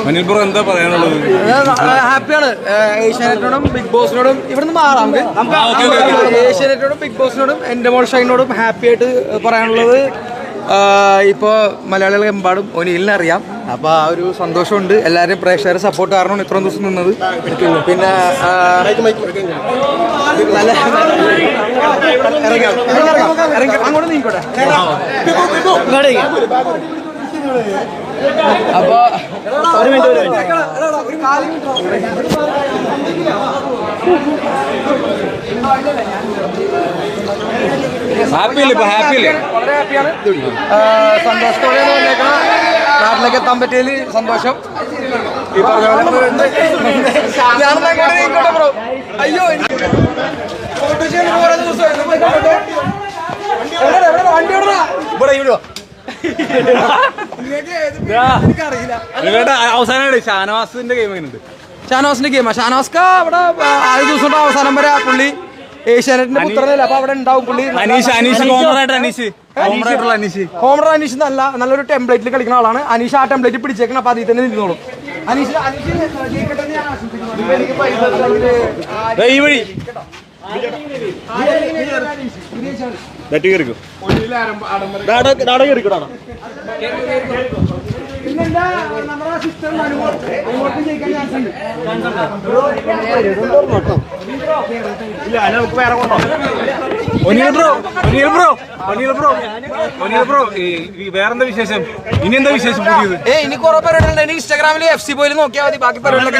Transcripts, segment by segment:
Anil bro എന്താ പറയാനുള്ളത്? ഹാപ്പിയാണ്. ഏഷ്യാനെറ്റിനോടും ബിഗ് ബോസിനോടും ഇവിടുന്ന് മാറാം. ഏഷ്യാനെറ്റിനോടും ബിഗ് ബോസിനോടും എൻ്റെ മോൾ ഷൈനോടും ഹാപ്പി ആയിട്ട് പറയാനുള്ളത്, ഇപ്പോൾ മലയാളികളെമ്പാടും ഒനിലിനറിയാം. അപ്പോൾ ആ ഒരു സന്തോഷമുണ്ട്. എല്ലാവരും പ്രേക്ഷകരെ സപ്പോർട്ട് കാരണമാണ് ഇത്രയും ദിവസം നിന്നത്. പിന്നെ നല്ല അങ്ങോട്ട് നീക്കോട്ടെ. അപ്പൊ ഹാപ്പിയല്ലേ? ഇപ്പൊ ഹാപ്പിയല്ലേ? വളരെ ഹാപ്പിയാണ്. സന്തോഷത്തോടെ വന്നേക്കണം. നാട്ടിലേക്ക് എത്താൻ പറ്റിയതിൽ സന്തോഷം. ഈ പറഞ്ഞ പോലെ ബ്രോ. അയ്യോ വണ്ടി വിടുക. അവസാനം ഷാനവാസിന്റെ ഗെയിം എങ്ങനെയുണ്ട്? ഷാനവാസിന്റെ ഗെയിമാ. ഷാനവാസ്ക അവിടെ 6 ദിവസം കൊണ്ട് അവസാനം വരെ പുള്ളി ഏഷ്യാനെറ്റിന്റെ പുത്രനല്ല. അപ്പൊ അവിടെ ഉണ്ടാവും പുള്ളി. ഹോമർ അനീഷ് നല്ലൊരു ടെംപ്ലേറ്റിൽ കളിക്കുന്ന ആളാണ്. അനീഷ് ആ ടെംപ്ലേറ്റ് പിടിച്ചേക്കണം. അപ്പൊ അതിൽ തന്നെ നിന്നോളും. അനീഷ് പിന്നെന്താ നമ്മുടെ സിസ്റ്റർ ജയിക്കാൻ ചാൻസ് ഉണ്ട്. വേറെന്താ വിശേഷം? ഇനി എന്താ വിശേഷം പുതിയത്? ഇനി കുറെ പരിപാടികളുണ്ട്. എനിക്ക് ഇൻസ്റ്റാഗ്രാമിൽ FC പോയിൽ നോക്കിയാൽ മതി. ബാക്കി പരിപാടികളൊക്കെ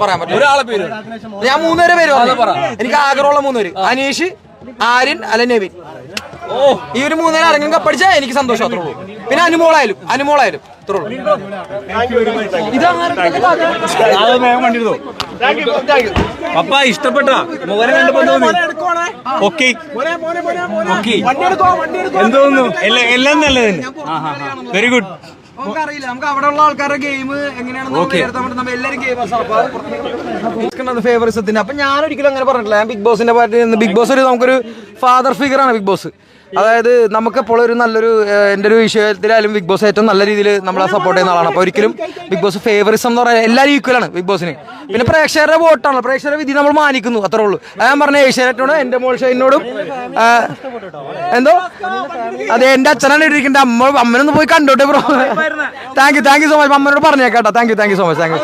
പറയാൻ പറ്റും. ഒരാളെ പേര് ഞാൻ 3 പേര് പറഞ്ഞു. എനിക്ക് ആഗ്രഹമുള്ള 3 പേര്: അനീഷ്, ആര്യൻ, അല്ല നെവിൻ. ഈ ഒരു 3 അരങ്ങും കപ്പടിച്ചാൽ എനിക്ക് സന്തോഷം. അത്രേ ഉള്ളൂ. പിന്നെ അനുമോളായാലും ഇത്രേ ഉള്ളൂ. പപ്പ ഇഷ്ടപ്പെട്ട മോനെ കണ്ടപ്പോ എന്തോന്നു? എല്ലാം നല്ലതന്നെ. Very good. നമുക്കറിയില്ല, നമുക്ക് അവിടെ ഉള്ള ആൾക്കാരുടെ ഗെയിം എങ്ങനെയാണെന്ന് എല്ലാവരും ഗെയിം ഫേവറിസത്തിന്റെ. അപ്പൊ ഞാൻ ഒരിക്കലും അങ്ങനെ പറഞ്ഞിട്ടില്ല. ഞാൻ ബിഗ് ബോസിന്റെ പാർട്ടി. ബിഗ് ബോസ് നമുക്കൊരു ഫാദർ ഫിഗർ ആണ് ബിഗ് ബോസ്. അതായത് നമുക്കെപ്പോഴും ഒരു നല്ലൊരു എൻ്റെ ഒരു വിഷയത്തിലായാലും ബിഗ് ബോസ് ഏറ്റവും നല്ല രീതിയിൽ നമ്മളെ സപ്പോർട്ട് ചെയ്യുന്ന ആളാണ്. അപ്പോൾ ഒരിക്കലും ബിഗ് ബോസ് ഫേവറിസം എന്ന് പറയാൻ എല്ലാവരും ഈക്വലാണ് ബിഗ് ബോസിന്. പിന്നെ പ്രേക്ഷകരുടെ വോട്ടാണ്, പ്രേക്ഷകരുടെ വിധി നമ്മൾ മാനിക്കുന്നു, അത്രേ ഉള്ളൂ. അത് ഞാൻ പറഞ്ഞ ഏഷ്യാനെറ്റിനോടും എൻ്റെ മോൾ ഷൈനോടും എന്തോ അതെ എൻ്റെ അച്ഛനാണ് ഇട്ടിരിക്കുന്നത്. അമ്മനൊന്ന് പോയി കണ്ടോട്ടെ bro. Thank you so much. അമ്മനോട് പറഞ്ഞേക്കാട്ടോ. Thank you so much. Thank U.